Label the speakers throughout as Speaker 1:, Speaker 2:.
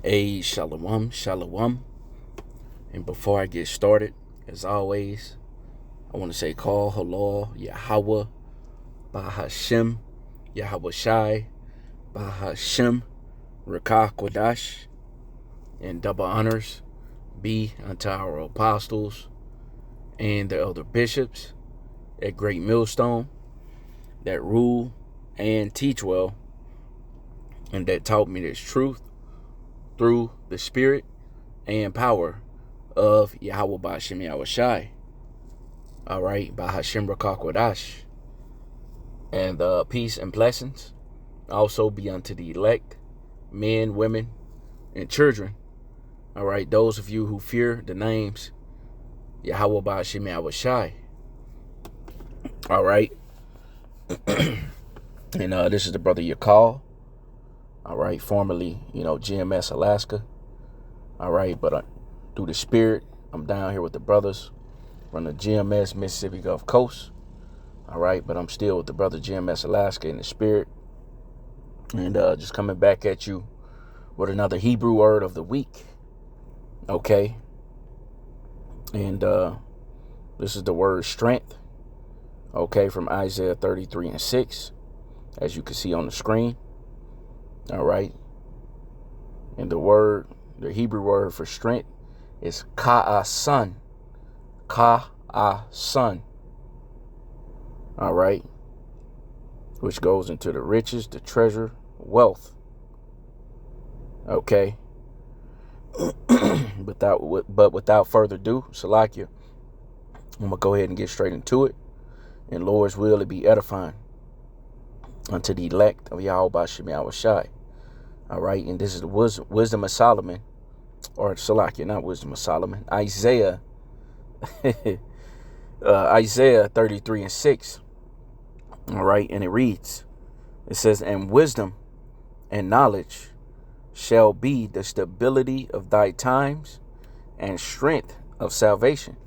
Speaker 1: Hey, shalom, shalom. And before I get started, as always, I want to say call halal Yahweh Bahashem Yahweh Shai Bahashem Rakah Kodash, and double honors be unto our apostles and the elder bishops at Great Millstone that rule and teach well and that taught me this truth through the spirit and power of Yahweh Ba'Shem Yahweh Shai. All right, Bahashem Rakah Kodash. And peace and blessings also be unto the elect, men, women, and children. All right, those of you who fear the names Yahweh Ba'Shem Yahweh Shai. All right. And this is the brother Yakal. All right, formerly, GMS Alaska. All right, but through the spirit, I'm down here with the brothers from the GMS Mississippi Gulf Coast. All right, but I'm still with the brother GMS Alaska in the spirit. And just coming back at you with another Hebrew word of the week. Okay. And this is the word strength. Okay, from Isaiah 33:6, as you can see on the screen. All right. And the Hebrew word for strength is Chaasan. Chaasan. All right. Which goes into the riches, the treasure, wealth. Okay. But without further ado, Salakia, I'm going to go ahead and get straight into it. And Lord's will, it be edifying unto the elect of Yahweh Ba'Shem Yahweh Shai. All right. And this is the wisdom of Solomon, or Salakia, not wisdom of Solomon. Isaiah 33:6. All right. And it reads, it says, and wisdom and knowledge shall be the stability of thy times and strength of salvation.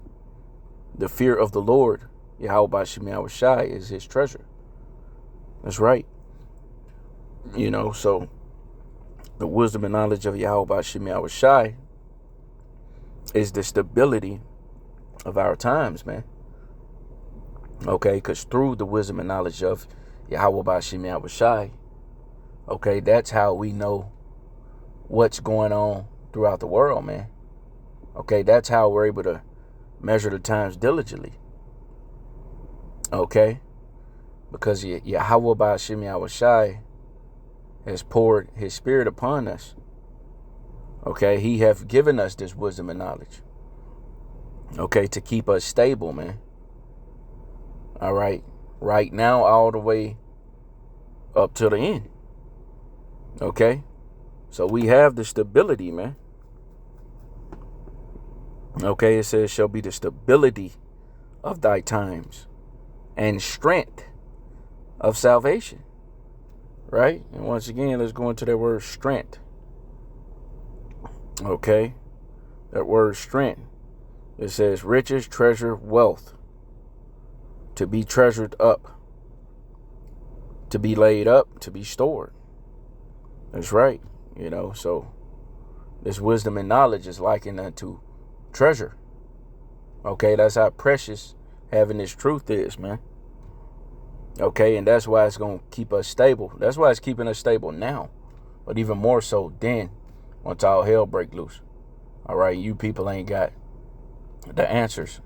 Speaker 1: The fear of the Lord, Yahweh Ba'Shem Yahweh Shai, is his treasure. That's right. So the wisdom and knowledge of Yahweh Ba'Shem Yahweh Shai is the stability of our times, man. Okay, because through the wisdom and knowledge of Yahweh Ba'Shem Yahweh Shai, okay, that's how we know what's going on throughout the world, man. Okay, that's how we're able to measure the times diligently. Okay, because Yahweh Ba'Shem Yahweh Shai has poured his spirit upon us. Okay, he have given us this wisdom and knowledge. Okay, to keep us stable, man. All right, right now, all the way up to the end. Okay, so we have the stability, man. Okay, it says, shall be the stability of thy times and strength of salvation. Right? And once again, let's go into that word strength. Okay, that word strength. It says riches, treasure, wealth. To be treasured up. To be laid up, to be stored. That's right. So this wisdom and knowledge is likened unto treasure. Okay, that's how precious having this truth is, man. Okay, and that's why it's going to keep us stable. That's why it's keeping us stable now. But even more so then, once all hell break loose. All right, you people ain't got the answers.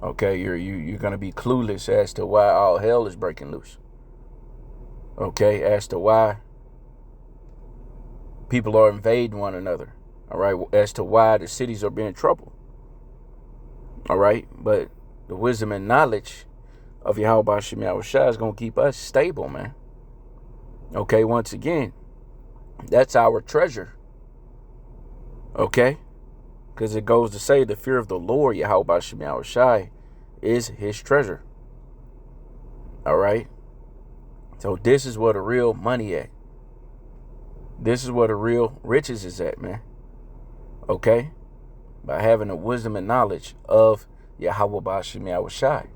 Speaker 1: Okay, you're going to be clueless as to why all hell is breaking loose. Okay, as to why people are invading one another. All right, as to why the cities are being troubled. All right, but the wisdom and knowledge of Yahweh Ba'Shem Yahweh Shai is going to keep us stable, man. Okay, once again, that's our treasure. Okay, because it goes to say the fear of the Lord, Yahweh Ba'Shem Yahweh Shai, is his treasure. All right, so this is where the real money at. This is where the real riches is at, man. Okay, by having the wisdom and knowledge of Yahweh Ba'Shem Yahweh Shai.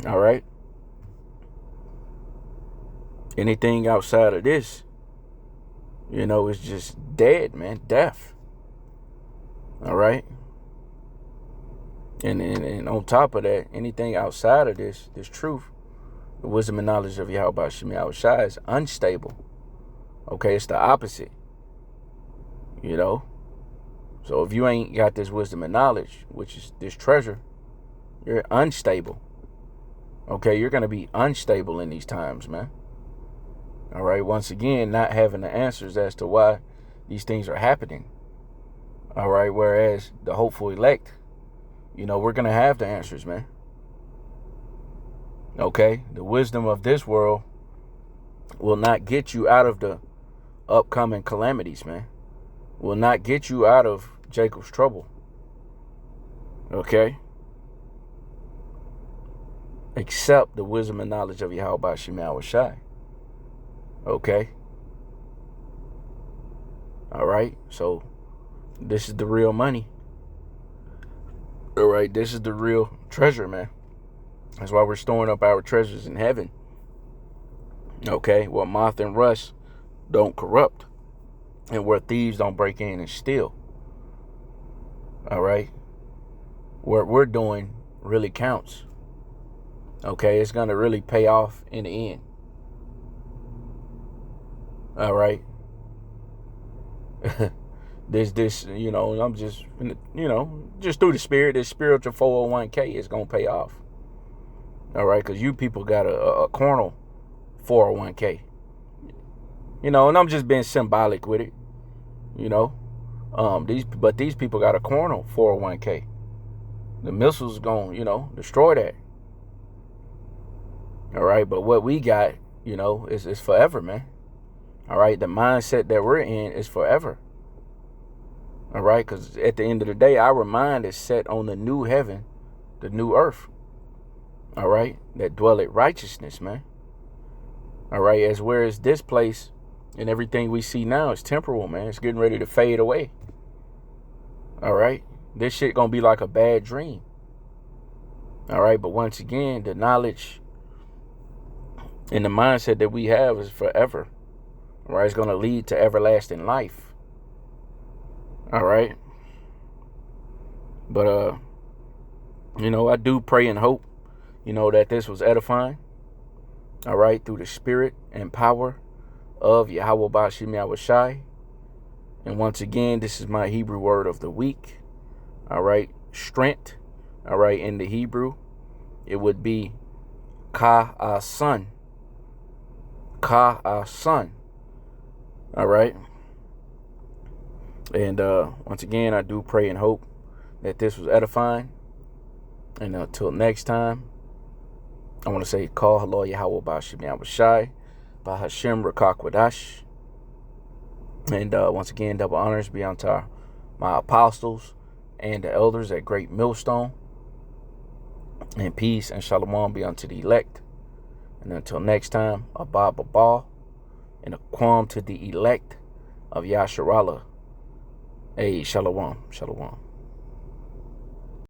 Speaker 1: All right. Anything outside of this You know, it's just dead, man. Death. All right. And on top of that, anything outside of this truth, the wisdom and knowledge of Yahweh Shem Yahweh Shai is unstable. Okay, it's the opposite. You know? So if you ain't got this wisdom and knowledge, which is this treasure, you're unstable. Okay, you're going to be unstable in these times, man. All right, once again, not having the answers as to why these things are happening. All right, whereas the hopeful elect, you know, we're going to have the answers, man. Okay, the wisdom of this world will not get you out of the upcoming calamities, man. Will not get you out of Jacob's trouble. Okay? Except the wisdom and knowledge of Yahweh Shem Yahweh Shai. Okay? All right? So, this is the real money. All right? This is the real treasure, man. That's why we're storing up our treasures in heaven. Okay? Where moth and rust don't corrupt. And where thieves don't break in and steal. All right? What we're doing really counts. Okay? It's going to really pay off in the end. All right? This, you know, I'm just, you know, just through the spirit, this spiritual 401k is going to pay off. All right? Because you people got a carnal 401k. You know, and I'm just being symbolic with it. You know, these people got a carnal 401k. The missiles gonna, you know, destroy that. All right, but what we got, you know, is forever, man. All right, the mindset that we're in is forever. All right, because at the end of the day, our mind is set on the new heaven, the new earth. All right, that dwelleth righteousness, man. All right, as whereas this place and everything we see now is temporal, man. It's getting ready to fade away. All right, this shit gonna be like a bad dream. All right, but once again, the knowledge and the mindset that we have is forever. All right, it's gonna lead to everlasting life. All right, but you know, I do pray and hope, you know, that this was edifying. All right, through the spirit and power of Yahweh Ba'Shem Yahweh Shai. And once again, this is my Hebrew word of the week. All right, strength. All right, in the Hebrew, it would be Chaasan. Chaasan. All right. And once again, I do pray and hope that this was edifying. And until next time, I want to say, call hello Yahweh Ba'Shem Yahweh Shai. Bahashem Rakakwadash. And once again, double honors be unto my apostles and the elders at Great Millstone. And peace and shalom be unto the elect. And until next time, Abba Babal and a quam to the elect of Yasharallah. Hey, shalom, shalom.